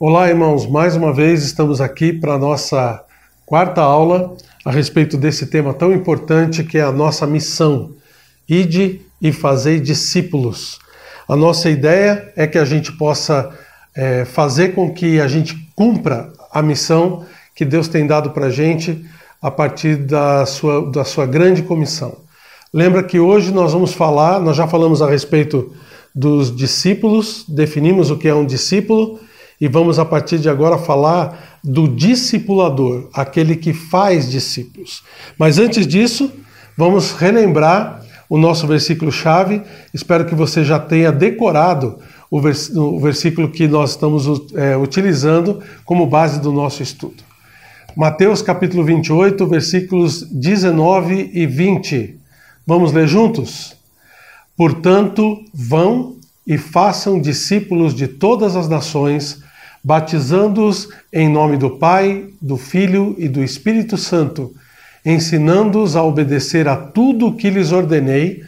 Olá, irmãos, mais uma vez estamos aqui para a nossa quarta aula a respeito desse tema tão importante que é a nossa missão. Ide e fazei discípulos. A nossa ideia é que a gente possa fazer com que a gente cumpra a missão que Deus tem dado para a gente a partir da sua grande comissão. Lembra que hoje nós já falamos a respeito dos discípulos, definimos o que é um discípulo e vamos a partir de agora falar do discipulador, aquele que faz discípulos. Mas antes disso, vamos relembrar o nosso versículo-chave. Espero que você já tenha decorado o versículo que nós estamos utilizando como base do nosso estudo. Mateus capítulo 28, versículos 19 e 20. Vamos ler juntos? Portanto, vão e façam discípulos de todas as nações, batizando-os em nome do Pai, do Filho e do Espírito Santo, ensinando-os a obedecer a tudo o que lhes ordenei,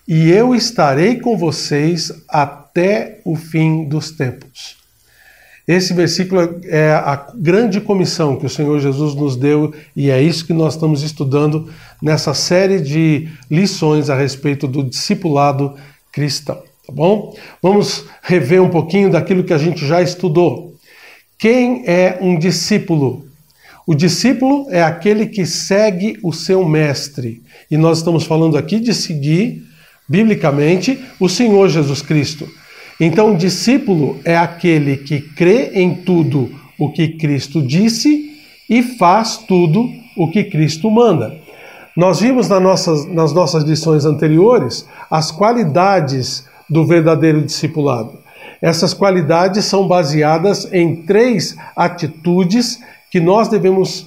e eu estarei com vocês até o fim dos tempos. Esse versículo é a grande comissão que o Senhor Jesus nos deu e é isso que nós estamos estudando nessa série de lições a respeito do discipulado cristão, tá bom? Vamos rever um pouquinho daquilo que a gente já estudou. Quem é um discípulo? O discípulo é aquele que segue o seu mestre. E nós estamos falando aqui de seguir, biblicamente, o Senhor Jesus Cristo. Então, o discípulo é aquele que crê em tudo o que Cristo disse e faz tudo o que Cristo manda. Nós vimos nas nossas lições anteriores as qualidades do verdadeiro discipulado. Essas qualidades são baseadas em 3 atitudes que nós devemos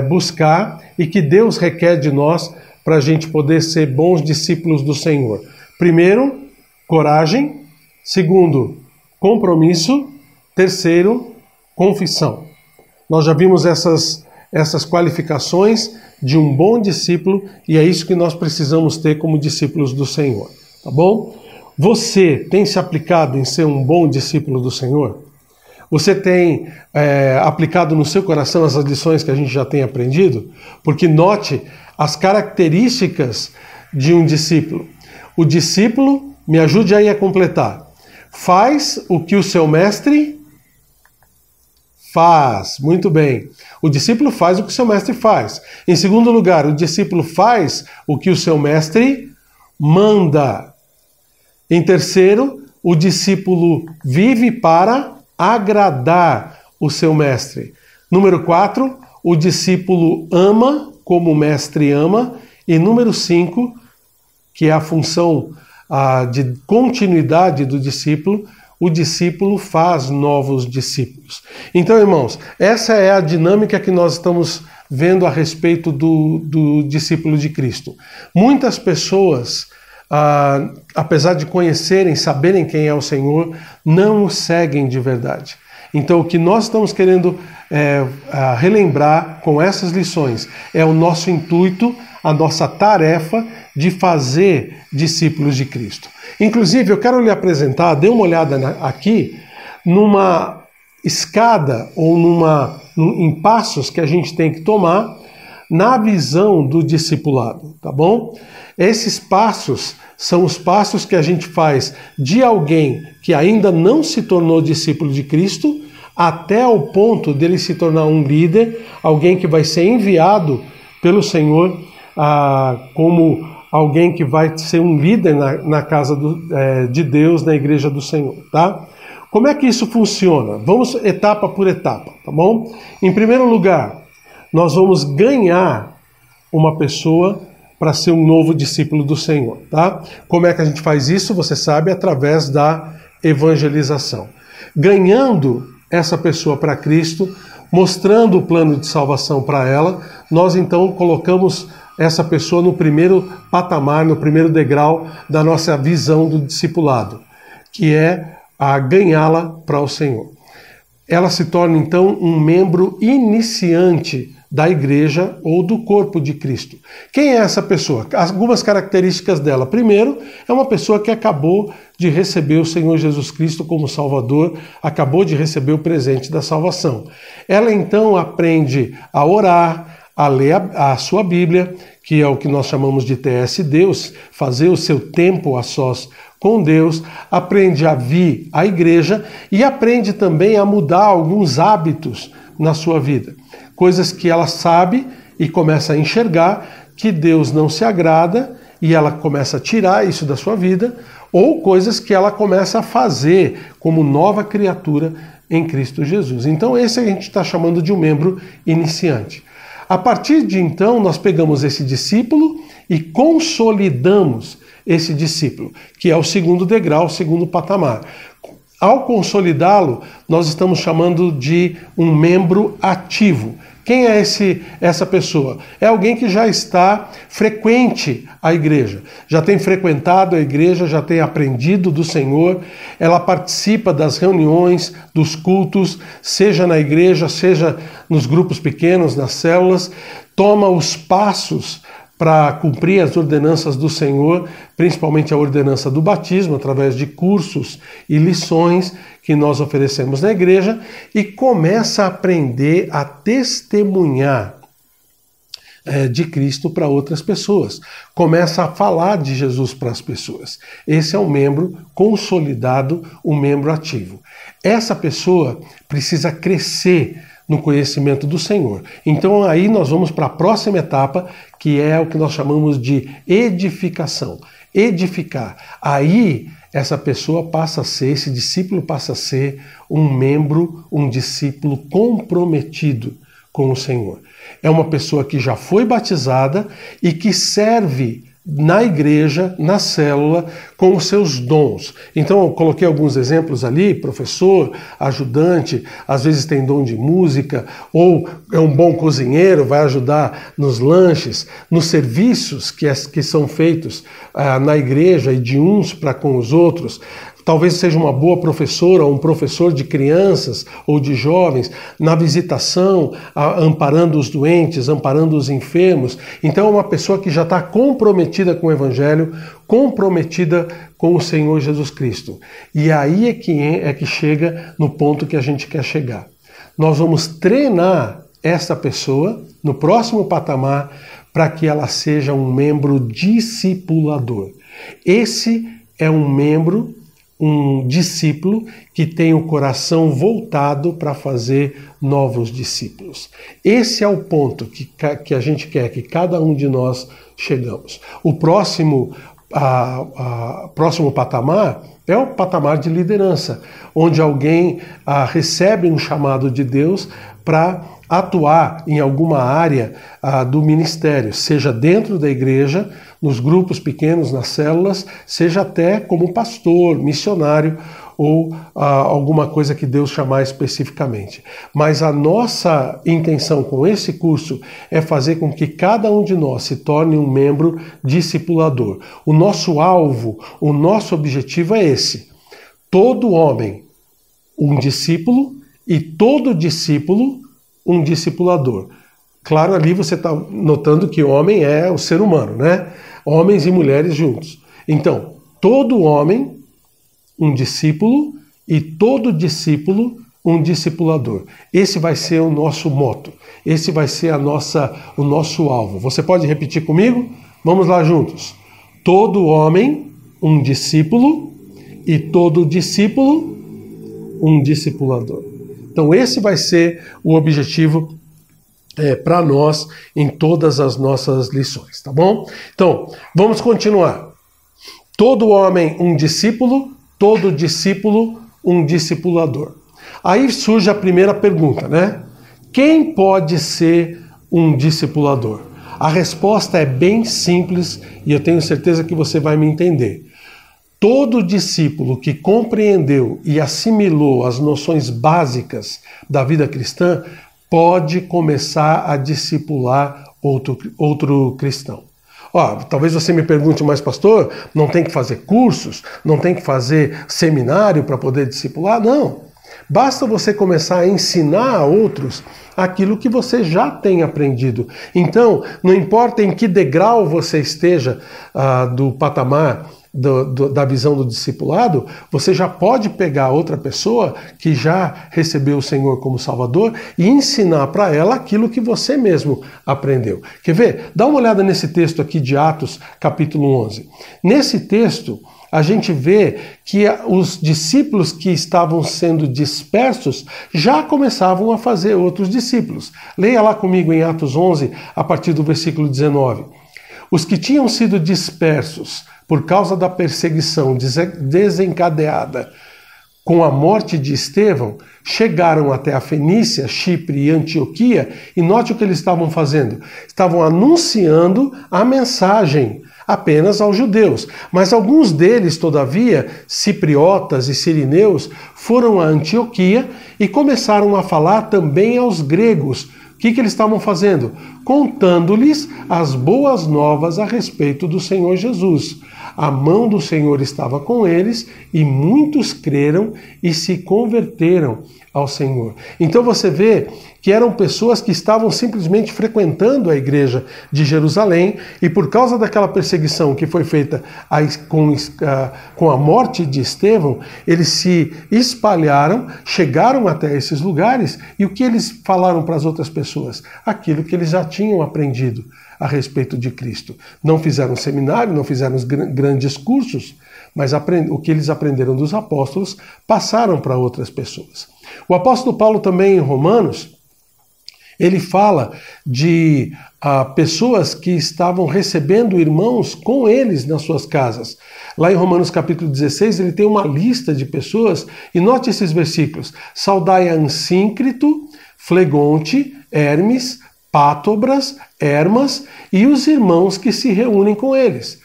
buscar e que Deus requer de nós para a gente poder ser bons discípulos do Senhor. Primeiro, coragem. Segundo, compromisso. Terceiro, confissão. Nós já vimos essas qualificações de um bom discípulo e é isso que nós precisamos ter como discípulos do Senhor. Tá bom? Você tem se aplicado em ser um bom discípulo do Senhor? Você tem aplicado no seu coração essas lições que a gente já tem aprendido? Porque note as características de um discípulo. O discípulo, me ajude aí a completar, faz o que o seu mestre faz. Muito bem. O discípulo faz o que o seu mestre faz. Em segundo lugar, o discípulo faz o que o seu mestre manda. Em terceiro, o discípulo vive para agradar o seu mestre. Número 4, o discípulo ama como o mestre ama. E número 5, que é a função de continuidade do discípulo, o discípulo faz novos discípulos. Então, irmãos, essa é a dinâmica que nós estamos vendo a respeito do discípulo de Cristo. Muitas pessoas, apesar de conhecerem, saberem quem é o Senhor, não o seguem de verdade. Então, o que nós estamos querendo relembrar com essas lições é o nosso intuito, a nossa tarefa de fazer discípulos de Cristo. Inclusive, eu quero lhe apresentar, dê uma olhada aqui, numa escada ou em passos que a gente tem que tomar na visão do discipulado, tá bom? Esses passos são os passos que a gente faz de alguém que ainda não se tornou discípulo de Cristo até o ponto dele se tornar um líder, alguém que vai ser enviado pelo Senhor como alguém que vai ser um líder na casa de Deus, na igreja do Senhor, tá? Como é que isso funciona? Vamos etapa por etapa, tá bom? Em primeiro lugar, nós vamos ganhar uma pessoa para ser um novo discípulo do Senhor, tá? Como é que a gente faz isso? Você sabe, através da evangelização. Ganhando essa pessoa para Cristo, mostrando o plano de salvação para ela, nós então colocamos essa pessoa no primeiro patamar, no primeiro degrau da nossa visão do discipulado, que é a ganhá-la para o Senhor. Ela se torna então um membro iniciante da igreja ou do corpo de Cristo. Quem é essa pessoa? Algumas características dela. Primeiro, é uma pessoa que acabou de receber o Senhor Jesus Cristo como Salvador, acabou de receber o presente da salvação. Ela então aprende a orar, a ler a sua Bíblia, que é o que nós chamamos de TSD, fazer o seu tempo a sós com Deus, aprende a vir à igreja e aprende também a mudar alguns hábitos na sua vida. Coisas que ela sabe e começa a enxergar que Deus não se agrada e ela começa a tirar isso da sua vida, ou coisas que ela começa a fazer como nova criatura em Cristo Jesus. Então esse a gente está chamando de um membro iniciante. A partir de então, nós pegamos esse discípulo e consolidamos esse discípulo, que é o segundo degrau, o segundo patamar. Ao consolidá-lo, nós estamos chamando de um membro ativo. Quem é essa pessoa? É alguém que já está frequente à igreja, já tem frequentado a igreja, já tem aprendido do Senhor, ela participa das reuniões, dos cultos, seja na igreja, seja nos grupos pequenos, nas células, toma os passos para cumprir as ordenanças do Senhor, principalmente a ordenança do batismo, através de cursos e lições que nós oferecemos na igreja, e começa a aprender a testemunhar de Cristo para outras pessoas. Começa a falar de Jesus para as pessoas. Esse é um membro consolidado, um membro ativo. Essa pessoa precisa crescer no conhecimento do Senhor. Então aí nós vamos para a próxima etapa, que é o que nós chamamos de edificação. Edificar. Aí essa pessoa passa a ser, esse discípulo passa a ser um membro, um discípulo comprometido com o Senhor. É uma pessoa que já foi batizada e que serve na igreja, na célula, com os seus dons. Então eu coloquei alguns exemplos ali, professor, ajudante, às vezes tem dom de música, ou é um bom cozinheiro, vai ajudar nos lanches, nos serviços que são feitos na igreja e de uns para com os outros. Talvez seja uma boa professora ou um professor de crianças ou de jovens, na visitação, amparando os doentes, amparando os enfermos. Então é uma pessoa que já está comprometida com o Evangelho, comprometida com o Senhor Jesus Cristo. E aí é que chega no ponto que a gente quer chegar. Nós vamos treinar essa pessoa no próximo patamar para que ela seja um membro discipulador. Esse é um membro, um discípulo que tem o coração voltado para fazer novos discípulos. Esse é o ponto que a gente quer que cada um de nós chegamos. O próximo patamar é o patamar de liderança, onde alguém recebe um chamado de Deus para atuar em alguma área do ministério, seja dentro da igreja, nos grupos pequenos, nas células, seja até como pastor, missionário ou alguma coisa que Deus chamar especificamente. Mas a nossa intenção com esse curso é fazer com que cada um de nós se torne um membro discipulador. O nosso alvo, o nosso objetivo é esse. Todo homem, um discípulo, e todo discípulo, um discipulador. Claro, ali você está notando que homem é o ser humano, né? Homens e mulheres juntos. Então, todo homem, um discípulo, e todo discípulo, um discipulador. Esse vai ser o nosso moto. Esse vai ser o nosso alvo. Você pode repetir comigo? Vamos lá juntos. Todo homem, um discípulo, e todo discípulo, um discipulador. Então esse vai ser o objetivo para nós em todas as nossas lições, tá bom? Então, vamos continuar. Todo homem, um discípulo, todo discípulo, um discipulador. Aí surge a primeira pergunta, né? Quem pode ser um discipulador? A resposta é bem simples e eu tenho certeza que você vai me entender. Todo discípulo que compreendeu e assimilou as noções básicas da vida cristã pode começar a discipular outro cristão. Talvez você me pergunte, mas pastor, não tem que fazer cursos, não tem que fazer seminário para poder discipular? Não. Basta você começar a ensinar a outros aquilo que você já tem aprendido. Então, não importa em que degrau você esteja do patamar da visão do discipulado, você já pode pegar outra pessoa que já recebeu o Senhor como Salvador e ensinar para ela aquilo que você mesmo aprendeu. Quer ver? Dá uma olhada nesse texto aqui de Atos, capítulo 11. Nesse texto, a gente vê que os discípulos que estavam sendo dispersos já começavam a fazer outros discípulos. Leia lá comigo em Atos 11, a partir do versículo 19. Os que tinham sido dispersos por causa da perseguição desencadeada com a morte de Estevão, chegaram até a Fenícia, Chipre e Antioquia, e note o que eles estavam fazendo. Estavam anunciando a mensagem apenas aos judeus. Mas alguns deles, todavia, cipriotas e sirineus, foram a Antioquia e começaram a falar também aos gregos. O que eles estavam fazendo? Contando-lhes as boas novas a respeito do Senhor Jesus. A mão do Senhor estava com eles e muitos creram e se converteram ao Senhor. Então você vê que eram pessoas que estavam simplesmente frequentando a igreja de Jerusalém e por causa daquela perseguição que foi feita com a morte de Estevão, eles se espalharam, chegaram até esses lugares e o que eles falaram para as outras pessoas? Aquilo que eles já tinham aprendido a respeito de Cristo. Não fizeram seminário, não fizeram grandes cursos, mas o que eles aprenderam dos apóstolos passaram para outras pessoas. O apóstolo Paulo também em Romanos, ele fala de pessoas que estavam recebendo irmãos com eles nas suas casas. Lá em Romanos capítulo 16, ele tem uma lista de pessoas, e note esses versículos. Saudai a Ansíncrito, Flegonte, Hermes, Pátobras, Hermas e os irmãos que se reúnem com eles.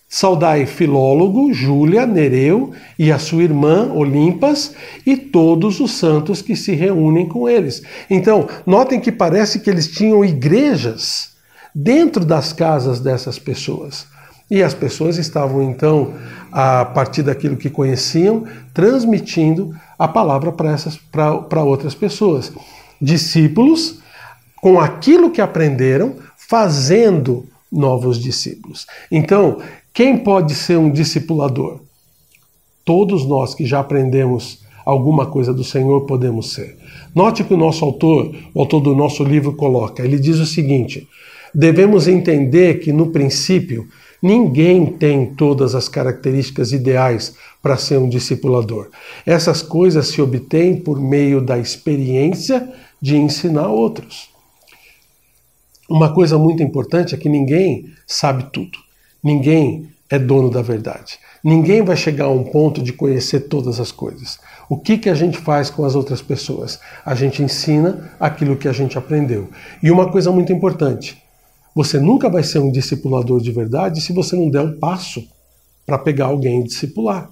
Saudai Filólogo, Júlia, Nereu e a sua irmã Olimpas e todos os santos que se reúnem com eles. Então, notem que parece que eles tinham igrejas dentro das casas dessas pessoas. E as pessoas estavam, então, a partir daquilo que conheciam, transmitindo a palavra para outras pessoas. Discípulos, com aquilo que aprenderam, fazendo novos discípulos. Então, quem pode ser um discipulador? Todos nós que já aprendemos alguma coisa do Senhor podemos ser. Note que o autor do nosso livro coloca, ele diz o seguinte: devemos entender que no princípio ninguém tem todas as características ideais para ser um discipulador. Essas coisas se obtêm por meio da experiência de ensinar outros. Uma coisa muito importante é que ninguém sabe tudo. Ninguém é dono da verdade. Ninguém vai chegar a um ponto de conhecer todas as coisas. O que a gente faz com as outras pessoas? A gente ensina aquilo que a gente aprendeu. E uma coisa muito importante, você nunca vai ser um discipulador de verdade se você não der um passo para pegar alguém e discipular.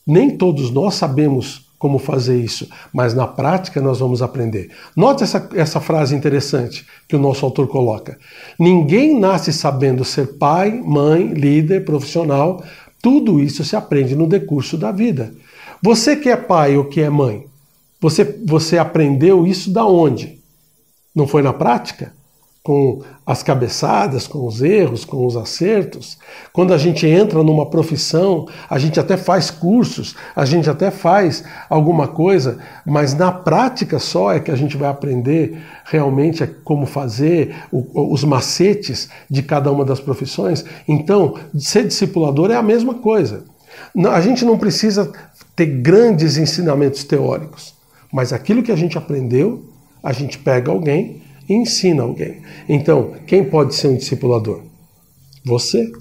Nem todos nós sabemos como fazer isso, mas na prática nós vamos aprender. Note essa frase interessante que o nosso autor coloca. Ninguém nasce sabendo ser pai, mãe, líder, profissional. Tudo isso se aprende no decurso da vida. Você que é pai ou que é mãe, você aprendeu isso da onde? Não foi na prática? Com as cabeçadas, com os erros, com os acertos. Quando a gente entra numa profissão, a gente até faz cursos, a gente até faz alguma coisa, mas na prática só é que a gente vai aprender realmente como fazer, os macetes de cada uma das profissões. Então, ser discipulador é a mesma coisa. A gente não precisa ter grandes ensinamentos teóricos, mas aquilo que a gente aprendeu, a gente pega alguém e ensina alguém. Então, quem pode ser um discipulador? Você.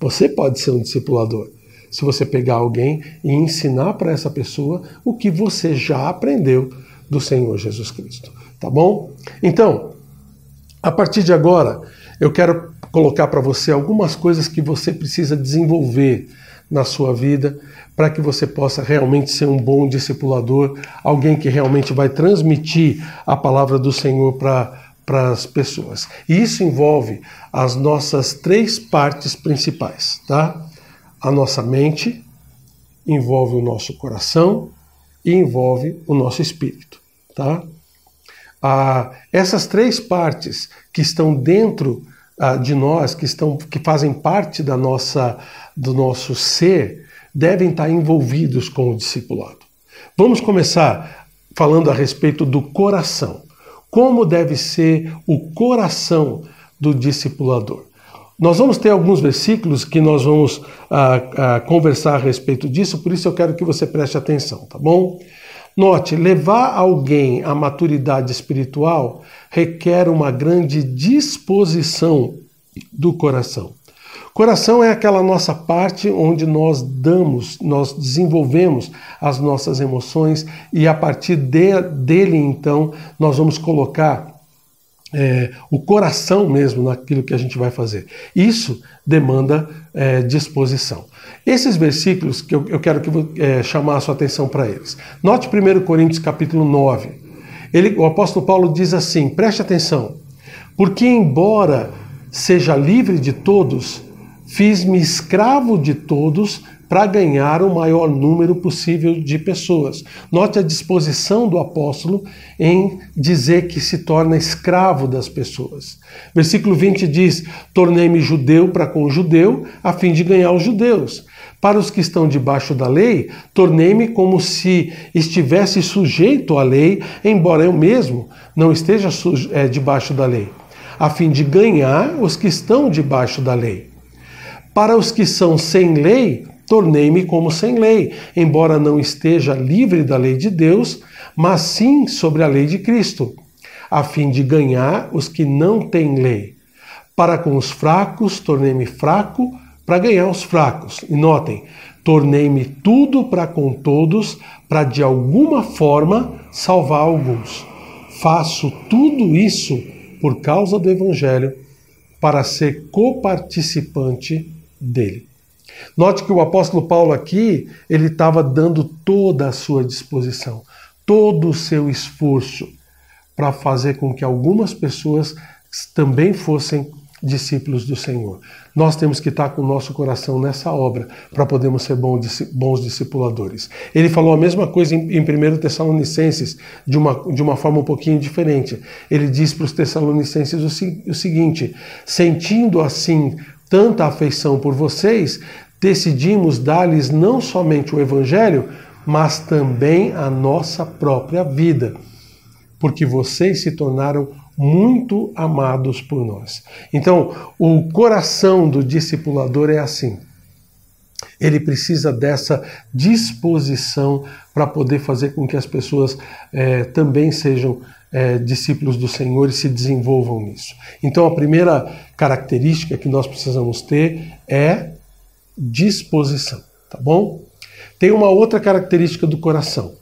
Você pode ser um discipulador. Se você pegar alguém e ensinar para essa pessoa o que você já aprendeu do Senhor Jesus Cristo. Tá bom? Então, a partir de agora, eu quero colocar para você algumas coisas que você precisa desenvolver na sua vida para que você possa realmente ser um bom discipulador, alguém que realmente vai transmitir a palavra do Senhor para as pessoas. E isso envolve as nossas 3 partes principais, tá? A nossa mente, envolve o nosso coração e envolve o nosso espírito. Tá? Essas três partes que estão dentro de nós, que fazem parte do nosso ser, devem estar envolvidos com o discipulado. Vamos começar falando a respeito do coração. Como deve ser o coração do discipulador? Nós vamos ter alguns versículos que nós vamos conversar a respeito disso, por isso eu quero que você preste atenção, tá bom? Note, levar alguém à maturidade espiritual requer uma grande disposição do coração. Coração é aquela nossa parte onde nós desenvolvemos as nossas emoções e a partir dele, então, nós vamos colocar o coração mesmo naquilo que a gente vai fazer. Isso demanda disposição. Esses versículos que eu quero chamar a sua atenção para eles. Note 1 Coríntios capítulo 9. O apóstolo Paulo diz assim, preste atenção, porque embora seja livre de todos, fiz-me escravo de todos para ganhar o maior número possível de pessoas. Note a disposição do apóstolo em dizer que se torna escravo das pessoas. Versículo 20 diz, tornei-me judeu para com o judeu, a fim de ganhar os judeus. Para os que estão debaixo da lei, tornei-me como se estivesse sujeito à lei, embora eu mesmo não esteja debaixo da lei, a fim de ganhar os que estão debaixo da lei. Para os que são sem lei, tornei-me como sem lei, embora não esteja livre da lei de Deus, mas sim sobre a lei de Cristo, a fim de ganhar os que não têm lei. Para com os fracos, tornei-me fraco, para ganhar os fracos. E notem, tornei-me tudo para com todos, para de alguma forma salvar alguns. Faço tudo isso por causa do Evangelho, para ser coparticipante dele. Note que o apóstolo Paulo aqui, ele estava dando toda a sua disposição, todo o seu esforço para fazer com que algumas pessoas também fossem discípulos do Senhor. Nós temos que estar com o nosso coração nessa obra para podermos ser bons discipuladores. Ele falou a mesma coisa em 1 Tessalonicenses de uma forma um pouquinho diferente. Ele diz para os Tessalonicenses o seguinte, sentindo assim tanta afeição por vocês, decidimos dar-lhes não somente o Evangelho, mas também a nossa própria vida, porque vocês se tornaram muito amados por nós. Então, o coração do discipulador é assim. Ele precisa dessa disposição para poder fazer com que as pessoas também sejam discípulos do Senhor e se desenvolvam nisso. Então, a primeira característica que nós precisamos ter é disposição, tá bom? Tem uma outra característica do coração.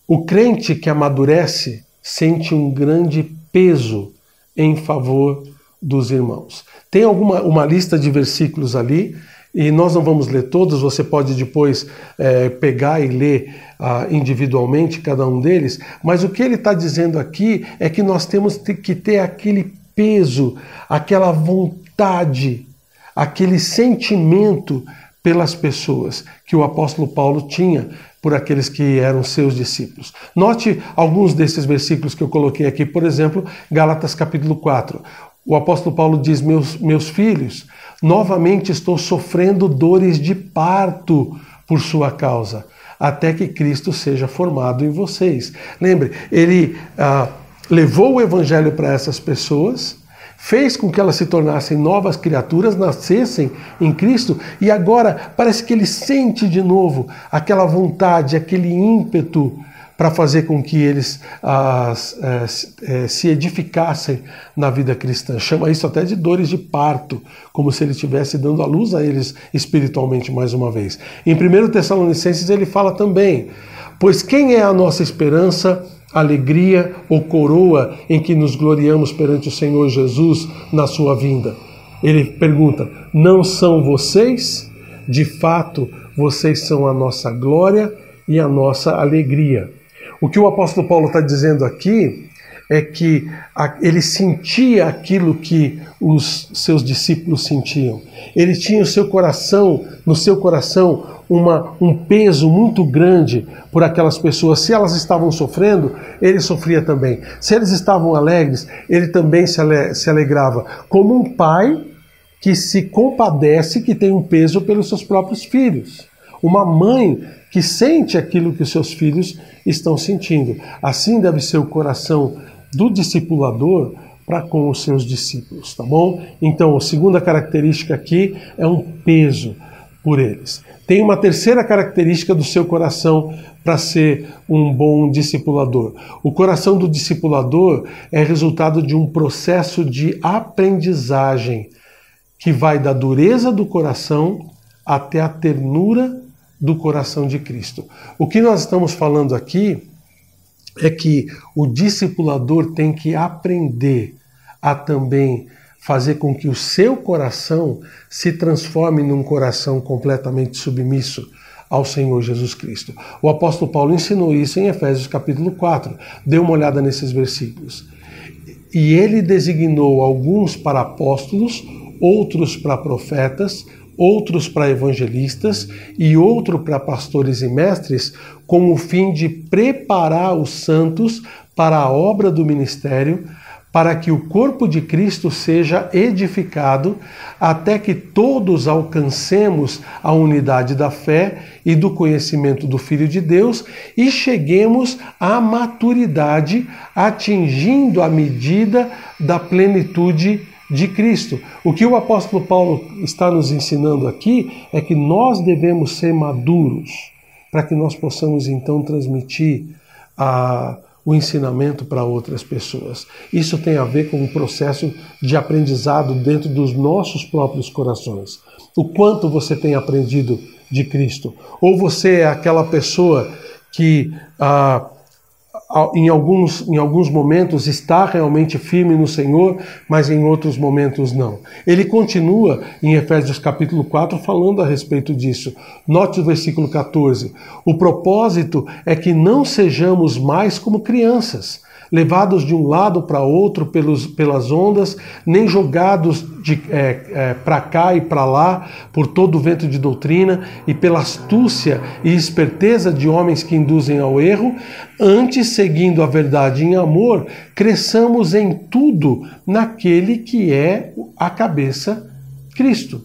O crente que amadurece sente um grande peso em favor dos irmãos. Tem uma lista de versículos ali, e nós não vamos ler todos, você pode depois pegar e ler individualmente cada um deles, mas o que ele está dizendo aqui é que nós temos que ter aquele peso, aquela vontade, aquele sentimento pelas pessoas que o apóstolo Paulo tinha por aqueles que eram seus discípulos. Note alguns desses versículos que eu coloquei aqui, por exemplo, Gálatas capítulo 4. O apóstolo Paulo diz, meus filhos, novamente estou sofrendo dores de parto por sua causa, até que Cristo seja formado em vocês. Lembre, ele levou o evangelho para essas pessoas, fez com que elas se tornassem novas criaturas, nascessem em Cristo, e agora parece que ele sente de novo aquela vontade, aquele ímpeto para fazer com que eles se edificassem na vida cristã. Chama isso até de dores de parto, como se ele estivesse dando a luz a eles espiritualmente mais uma vez. Em 1 Tessalonicenses ele fala também, pois quem é a nossa esperança, alegria ou coroa em que nos gloriamos perante o Senhor Jesus na sua vinda? Ele pergunta, não são vocês? De fato, vocês são a nossa glória e a nossa alegria. O que o apóstolo Paulo está dizendo aqui é que ele sentia aquilo que os seus discípulos sentiam. Ele tinha no seu coração, um peso muito grande por aquelas pessoas. Se elas estavam sofrendo, ele sofria também. Se eles estavam alegres, ele também se alegrava. Como um pai que se compadece, que tem um peso pelos seus próprios filhos. Uma mãe que sente aquilo que os seus filhos estão sentindo. Assim deve ser o coração do discipulador para com os seus discípulos, tá bom? Então, a segunda característica aqui é um peso por eles. Tem uma terceira característica do seu coração para ser um bom discipulador. O coração do discipulador é resultado de um processo de aprendizagem que vai da dureza do coração até a ternura do coração de Cristo. O que nós estamos falando aqui é que o discipulador tem que aprender a também fazer com que o seu coração se transforme num coração completamente submisso ao Senhor Jesus Cristo. O apóstolo Paulo ensinou isso em Efésios capítulo 4. Dê uma olhada nesses versículos. E ele designou alguns para apóstolos, outros para profetas, outros para evangelistas e outro para pastores e mestres, com o fim de preparar os santos para a obra do ministério, para que o corpo de Cristo seja edificado, até que todos alcancemos a unidade da fé e do conhecimento do Filho de Deus e cheguemos à maturidade, atingindo a medida da plenitude de Cristo. O que o apóstolo Paulo está nos ensinando aqui é que nós devemos ser maduros para que nós possamos então transmitir o ensinamento para outras pessoas. Isso tem a ver com um processo de aprendizado dentro dos nossos próprios corações. O quanto você tem aprendido de Cristo? Ou você é aquela pessoa que em alguns momentos está realmente firme no Senhor, mas em outros momentos não. Ele continua em Efésios capítulo 4 falando a respeito disso. Note o versículo 14. O propósito é que não sejamos mais como crianças, levados de um lado para outro pelas ondas, nem jogados para cá e para lá por todo o vento de doutrina e pela astúcia e esperteza de homens que induzem ao erro, antes, seguindo a verdade em amor, cresçamos em tudo naquele que é a cabeça, Cristo.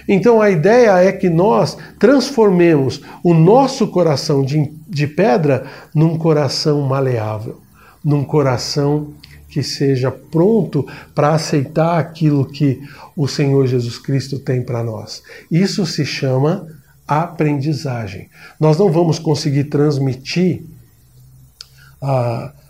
Então a ideia é que nós transformemos o nosso coração de pedra num coração maleável, num coração que seja pronto para aceitar aquilo que o Senhor Jesus Cristo tem para nós. Isso se chama aprendizagem. Nós não vamos conseguir transmitir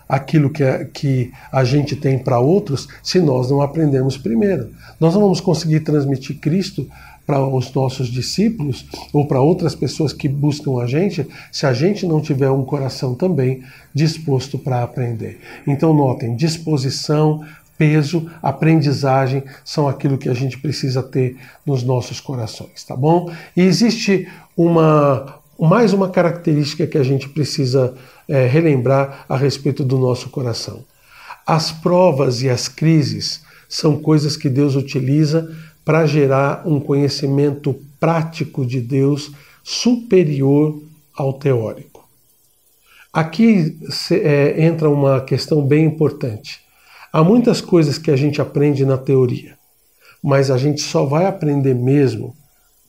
aquilo que a gente tem para outros se nós não aprendermos primeiro. Nós não vamos conseguir transmitir Cristo para os nossos discípulos ou para outras pessoas que buscam a gente, se a gente não tiver um coração também disposto para aprender. Então notem, disposição, peso, aprendizagem são aquilo que a gente precisa ter nos nossos corações, tá bom? E existe mais uma característica que a gente precisa relembrar a respeito do nosso coração. As provas e as crises são coisas que Deus utiliza para gerar um conhecimento prático de Deus superior ao teórico. Aqui entra uma questão bem importante. Há muitas coisas que a gente aprende na teoria, mas a gente só vai aprender mesmo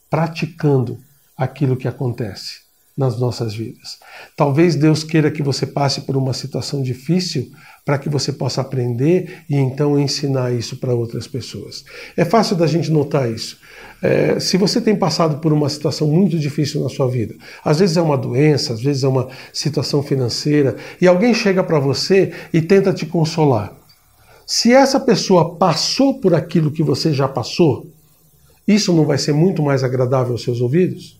praticando aquilo que acontece nas nossas vidas. Talvez Deus queira que você passe por uma situação difícil para que você possa aprender e então ensinar isso para outras pessoas. É fácil da gente notar isso. Se você tem passado por uma situação muito difícil na sua vida, às vezes é uma doença, às vezes é uma situação financeira, e alguém chega para você e tenta te consolar. Se essa pessoa passou por aquilo que você já passou, isso não vai ser muito mais agradável aos seus ouvidos?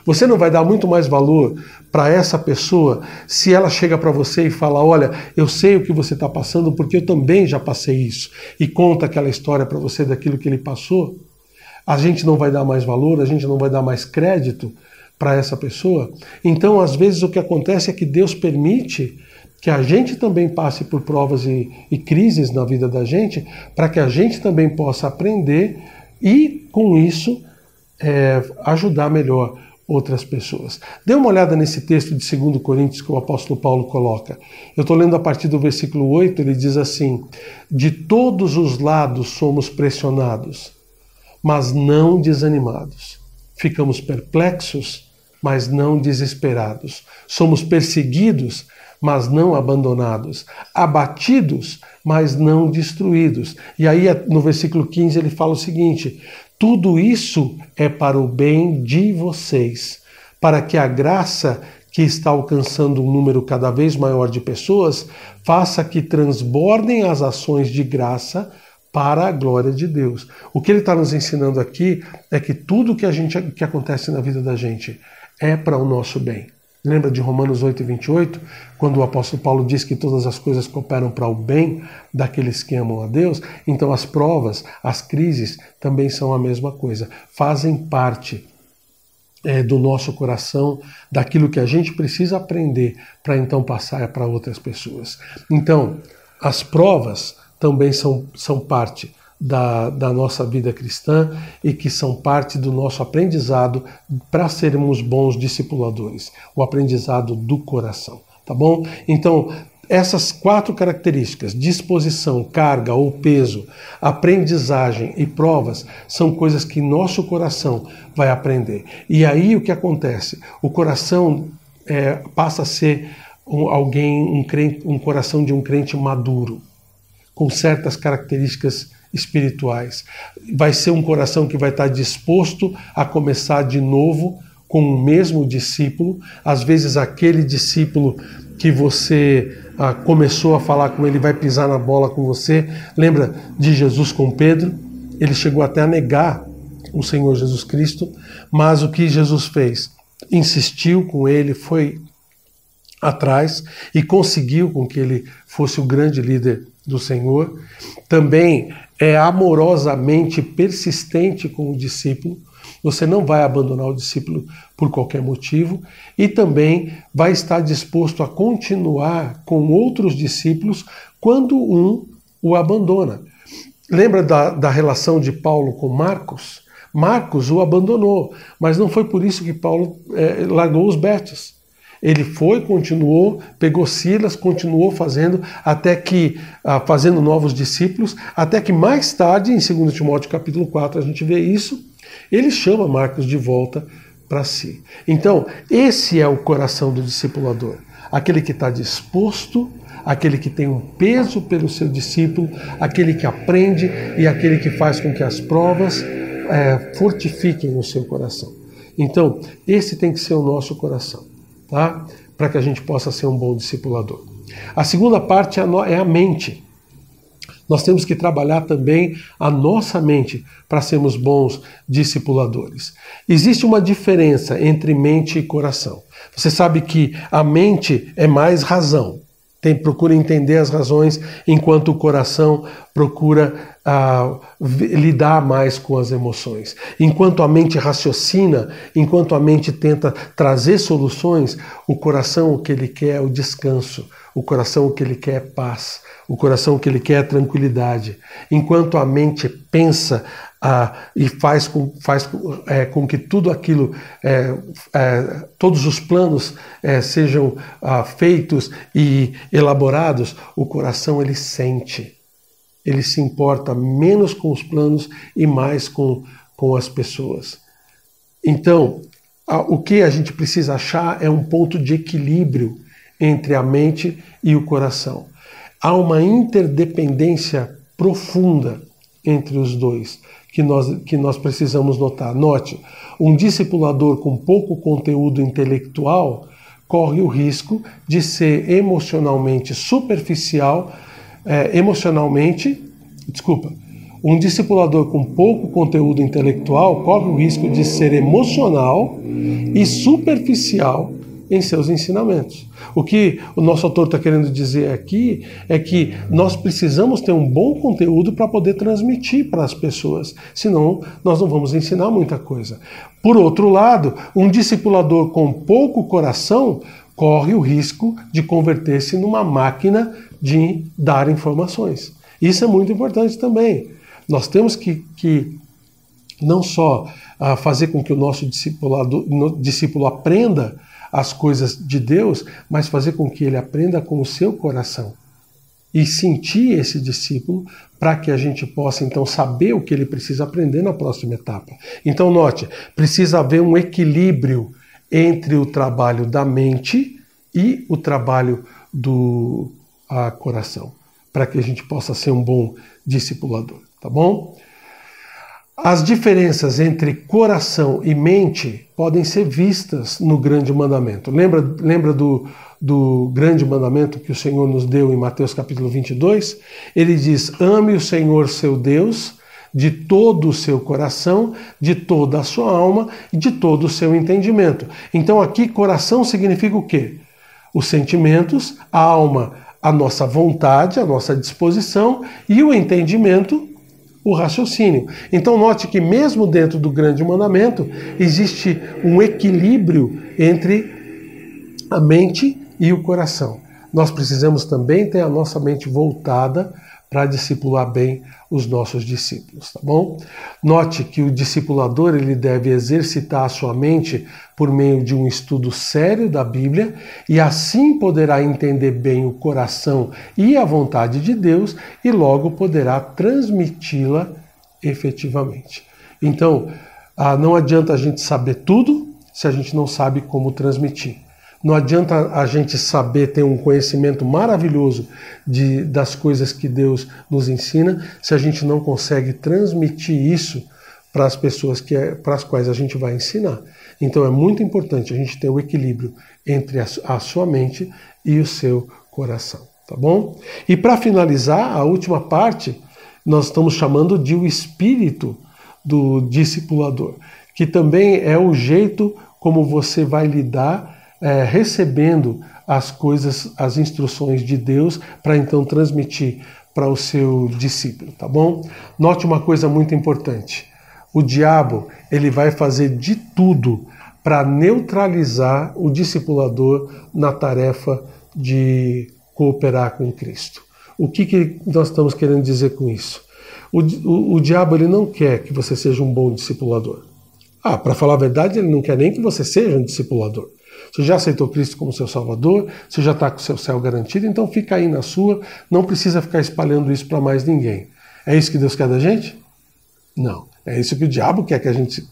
Você não vai dar muito mais valor para essa pessoa se ela chega para você e fala: olha, eu sei o que você está passando porque eu também já passei isso, e conta aquela história para você daquilo que ele passou? A gente não vai dar mais valor, a gente não vai dar mais crédito para essa pessoa? Então, às vezes, o que acontece é que Deus permite que a gente também passe por provas e crises na vida da gente, para que a gente também possa aprender e, com isso, ajudar melhor outras pessoas. Dê uma olhada nesse texto de 2 Coríntios que o apóstolo Paulo coloca. Eu estou lendo a partir do versículo 8, ele diz assim: de todos os lados somos pressionados, mas não desanimados. Ficamos perplexos, mas não desesperados. Somos perseguidos, mas não abandonados. Abatidos, mas não destruídos. E aí no versículo 15 ele fala o seguinte: tudo isso é para o bem de vocês, para que a graça que está alcançando um número cada vez maior de pessoas faça que transbordem as ações de graça para a glória de Deus. O que ele está nos ensinando aqui é que tudo que acontece na vida da gente é para o nosso bem. Lembra de Romanos 8:28, quando o apóstolo Paulo diz que todas as coisas cooperam para o bem daqueles que amam a Deus? Então as provas, as crises também são a mesma coisa. Fazem parte do nosso coração, daquilo que a gente precisa aprender para então passar para outras pessoas. Então, as provas também são parte da nossa vida cristã e que são parte do nosso aprendizado para sermos bons discipuladores, o aprendizado do coração, tá bom? Então, essas 4 características, disposição, carga ou peso, aprendizagem e provas, são coisas que nosso coração vai aprender. E aí o que acontece? O coração passa a ser um coração de um crente maduro, com certas características espirituais. Vai ser um coração que vai estar disposto a começar de novo com o mesmo discípulo. Às vezes aquele discípulo que você começou a falar com ele vai pisar na bola com você. Lembra de Jesus com Pedro? Ele chegou até a negar o Senhor Jesus Cristo, mas o que Jesus fez? Insistiu com ele, foi atrás e conseguiu com que ele fosse o grande líder do Senhor. Também é amorosamente persistente com o discípulo. Você não vai abandonar o discípulo por qualquer motivo e também vai estar disposto a continuar com outros discípulos quando um o abandona. Lembra da relação de Paulo com Marcos? Marcos o abandonou, mas não foi por isso que Paulo largou os betes. Ele foi, continuou, pegou Silas, continuou fazendo, até que, fazendo novos discípulos, até que mais tarde, em 2 Timóteo capítulo 4, a gente vê isso, ele chama Marcos de volta para si. Então, esse é o coração do discipulador, aquele que está disposto, aquele que tem um peso pelo seu discípulo, aquele que aprende e aquele que faz com que as provas fortifiquem o seu coração. Então, esse tem que ser o nosso coração, tá? Para que a gente possa ser um bom discipulador. A segunda parte é a mente. Nós temos que trabalhar também a nossa mente para sermos bons discipuladores. Existe uma diferença entre mente e coração. Você sabe que a mente é mais razão. Procura entender as razões, enquanto o coração procura lidar mais com as emoções. Enquanto a mente raciocina, enquanto a mente tenta trazer soluções, o coração o que ele quer é o descanso, o coração o que ele quer é paz, o coração o que ele quer é tranquilidade. Enquanto a mente pensa e faz com que tudo aquilo, todos os planos sejam feitos e elaborados, o coração ele sente, ele se importa menos com os planos e mais com as pessoas. Então, o que a gente precisa achar é um ponto de equilíbrio entre a mente e o coração. Há uma interdependência profunda entre os dois que nós precisamos notar. Note, um discipulador com pouco conteúdo intelectual corre o risco de ser emocionalmente superficial, um discipulador com pouco conteúdo intelectual corre o risco de ser emocional e superficial em seus ensinamentos. O que o nosso autor está querendo dizer aqui é que nós precisamos ter um bom conteúdo para poder transmitir para as pessoas, senão nós não vamos ensinar muita coisa. Por outro lado, um discipulador com pouco coração corre o risco de converter-se numa máquina de dar informações. Isso é muito importante também. Nós temos que não só fazer com que o nosso discípulo aprenda as coisas de Deus, mas fazer com que ele aprenda com o seu coração. E sentir esse discípulo para que a gente possa então saber o que ele precisa aprender na próxima etapa. Então note, precisa haver um equilíbrio entre o trabalho da mente e o trabalho do coração, para que a gente possa ser um bom discipulador, tá bom? As diferenças entre coração e mente podem ser vistas no grande mandamento. Lembra do grande mandamento que o Senhor nos deu em Mateus capítulo 22? Ele diz: ame o Senhor seu Deus de todo o seu coração, de toda a sua alma e de todo o seu entendimento. Então aqui coração significa o quê? Os sentimentos, a alma, a nossa vontade, a nossa disposição, e o entendimento, o raciocínio. Então note que mesmo dentro do grande mandamento existe um equilíbrio entre a mente e o coração. Nós precisamos também ter a nossa mente voltada para discipular bem os nossos discípulos, tá bom? Note que o discipulador ele deve exercitar a sua mente por meio de um estudo sério da Bíblia e assim poderá entender bem o coração e a vontade de Deus e logo poderá transmiti-la efetivamente. Então, não adianta a gente saber tudo se a gente não sabe como transmitir. Não adianta a gente saber ter um conhecimento maravilhoso das coisas que Deus nos ensina se a gente não consegue transmitir isso para as pessoas para as quais a gente vai ensinar. Então é muito importante a gente ter o equilíbrio entre a sua mente e o seu coração, tá bom? E para finalizar, a última parte, nós estamos chamando de o espírito do discipulador, que também é o jeito como você vai lidar recebendo as coisas, as instruções de Deus para então transmitir para o seu discípulo, tá bom? Note uma coisa muito importante. O diabo, ele vai fazer de tudo para neutralizar o discipulador na tarefa de cooperar com Cristo. O que nós estamos querendo dizer com isso? O diabo, ele não quer que você seja um bom discipulador. Para falar a verdade, ele não quer nem que você seja um discipulador. Você já aceitou Cristo como seu Salvador, você já está com o seu céu garantido, então fica aí na sua, não precisa ficar espalhando isso para mais ninguém. É isso que Deus quer da gente? Não. É isso que o diabo quer que a gente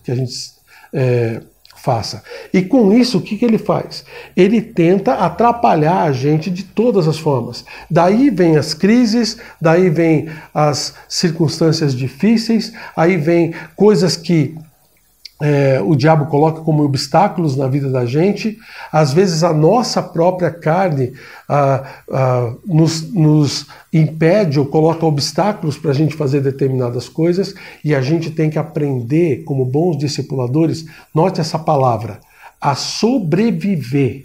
faça. E com isso, o que ele faz? Ele tenta atrapalhar a gente de todas as formas. Daí vem as crises, daí vem as circunstâncias difíceis, aí vem coisas que o diabo coloca como obstáculos na vida da gente. Às vezes a nossa própria carne nos impede ou coloca obstáculos para a gente fazer determinadas coisas e a gente tem que aprender, como bons discipuladores, note essa palavra, a sobreviver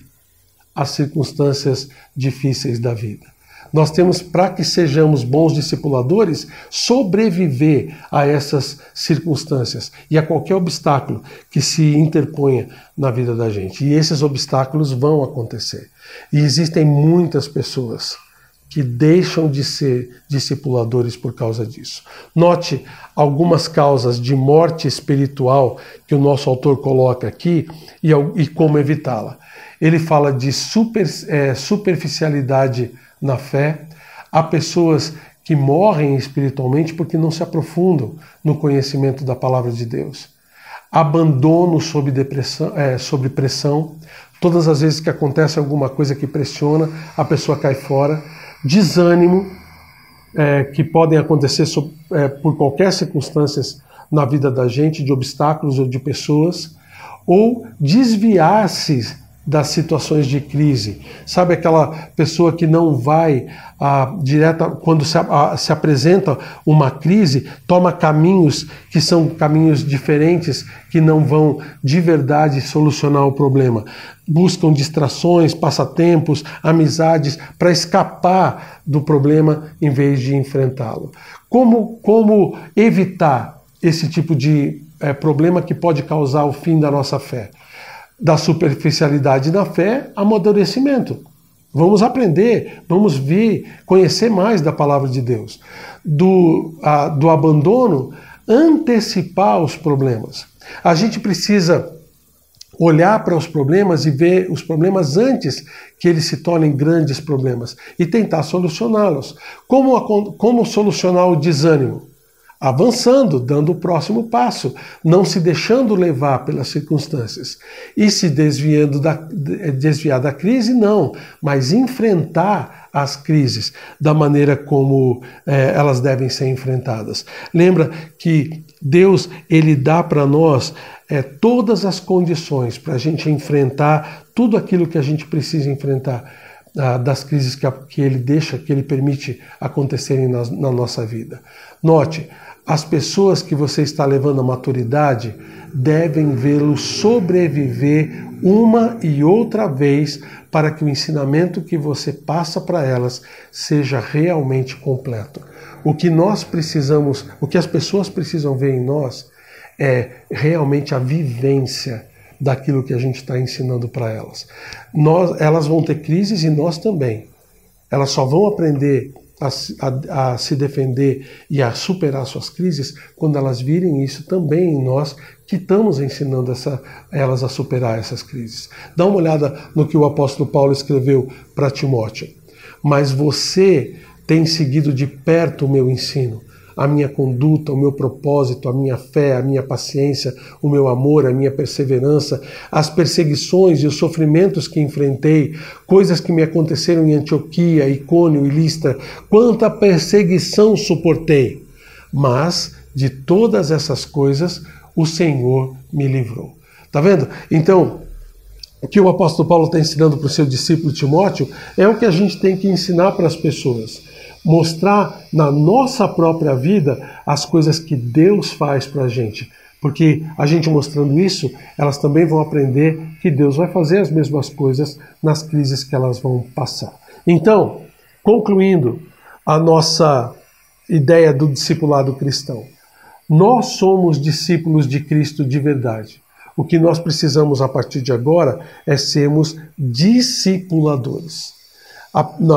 às circunstâncias difíceis da vida. Nós temos, para que sejamos bons discipuladores, sobreviver a essas circunstâncias e a qualquer obstáculo que se interponha na vida da gente. E esses obstáculos vão acontecer. E existem muitas pessoas que deixam de ser discipuladores por causa disso. Note algumas causas de morte espiritual que o nosso autor coloca aqui e como evitá-la. Ele fala de superficialidade na fé. Há pessoas que morrem espiritualmente porque não se aprofundam no conhecimento da palavra de Deus. Abandono sob pressão. Todas as vezes que acontece alguma coisa que pressiona, a pessoa cai fora. Desânimo, que podem acontecer por qualquer circunstância na vida da gente, de obstáculos ou de pessoas. Ou desviar-se das situações de crise. Sabe aquela pessoa que não vai quando se apresenta uma crise, toma caminhos que são caminhos diferentes, que não vão de verdade solucionar o problema. Buscam distrações, passatempos, amizades para escapar do problema em vez de enfrentá-lo. Como evitar esse tipo de problema que pode causar o fim da nossa fé? da superficialidade na fé, amadurecimento. Vamos aprender, vamos vir, conhecer mais da palavra de Deus. Do abandono, antecipar os problemas. A gente precisa olhar para os problemas e ver os problemas antes que eles se tornem grandes problemas e tentar solucioná-los. Como solucionar o desânimo? Avançando, dando o próximo passo, não se deixando levar pelas circunstâncias. E se desviar da crise, não, mas enfrentar as crises da maneira como elas devem ser enfrentadas. Lembra que Deus, Ele dá para nós todas as condições para a gente enfrentar tudo aquilo que a gente precisa enfrentar das crises que Ele deixa, que Ele permite acontecerem na nossa vida. Note, as pessoas que você está levando à maturidade devem vê-lo sobreviver uma e outra vez para que o ensinamento que você passa para elas seja realmente completo. O que nós precisamos, o que as pessoas precisam ver em nós é realmente a vivência daquilo que a gente está ensinando para elas. Elas vão ter crises e nós também. Elas só vão aprender a se defender e a superar suas crises quando elas virem isso também em nós, que estamos ensinando elas a superar essas crises. Dá uma olhada no que o apóstolo Paulo escreveu para Timóteo. Mas você tem seguido de perto o meu ensino, a minha conduta, o meu propósito, a minha fé, a minha paciência, o meu amor, a minha perseverança, as perseguições e os sofrimentos que enfrentei, coisas que me aconteceram em Antioquia, Icônio e Listra, quanta perseguição suportei. Mas de todas essas coisas o Senhor me livrou. Tá vendo? Então, o que o apóstolo Paulo está ensinando para o seu discípulo Timóteo é o que a gente tem que ensinar para as pessoas. Mostrar na nossa própria vida as coisas que Deus faz para a gente. Porque a gente mostrando isso, elas também vão aprender que Deus vai fazer as mesmas coisas nas crises que elas vão passar. Então, concluindo a nossa ideia do discipulado cristão, nós somos discípulos de Cristo de verdade. O que nós precisamos a partir de agora é sermos discipuladores.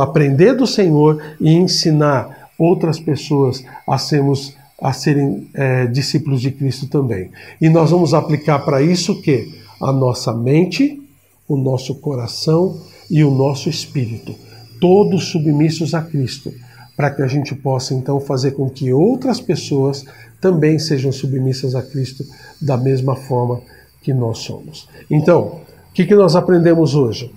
Aprender do Senhor e ensinar outras pessoas a serem discípulos de Cristo também. E nós vamos aplicar para isso o quê? A nossa mente, o nosso coração e o nosso espírito, todos submissos a Cristo, para que a gente possa então fazer com que outras pessoas também sejam submissas a Cristo da mesma forma que nós somos. Então, o que nós aprendemos hoje?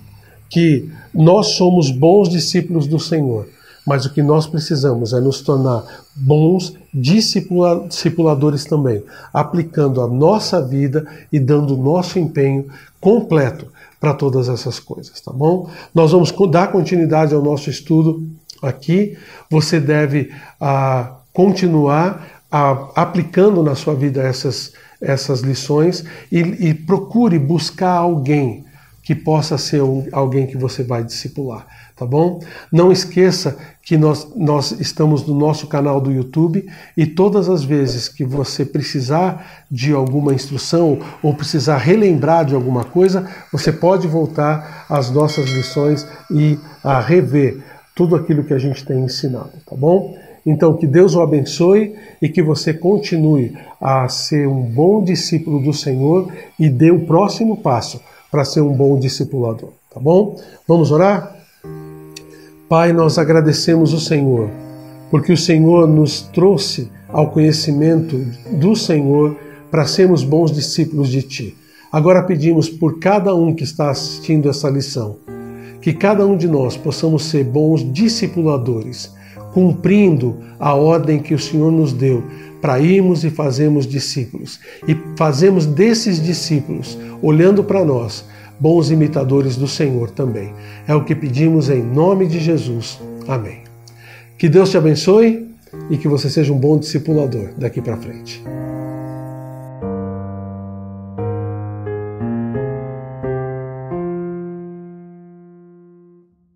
Que nós somos bons discípulos do Senhor, mas o que nós precisamos é nos tornar bons discipuladores também, aplicando a nossa vida e dando o nosso empenho completo para todas essas coisas, tá bom? Nós vamos dar continuidade ao nosso estudo aqui. Você deve continuar aplicando na sua vida essas lições e procure buscar alguém que possa ser alguém que você vai discipular, tá bom? Não esqueça que nós estamos no nosso canal do YouTube e todas as vezes que você precisar de alguma instrução ou precisar relembrar de alguma coisa, você pode voltar às nossas lições e rever tudo aquilo que a gente tem ensinado, tá bom? Então, que Deus o abençoe e que você continue a ser um bom discípulo do Senhor e dê o próximo passo para ser um bom discipulador, tá bom? Vamos orar? Pai, nós agradecemos o Senhor, porque o Senhor nos trouxe ao conhecimento do Senhor para sermos bons discípulos de Ti. Agora pedimos por cada um que está assistindo essa lição, que cada um de nós possamos ser bons discipuladores, cumprindo a ordem que o Senhor nos deu para irmos e fazermos discípulos. E fazemos desses discípulos, olhando para nós, bons imitadores do Senhor também. É o que pedimos em nome de Jesus. Amém. Que Deus te abençoe e que você seja um bom discipulador daqui para frente.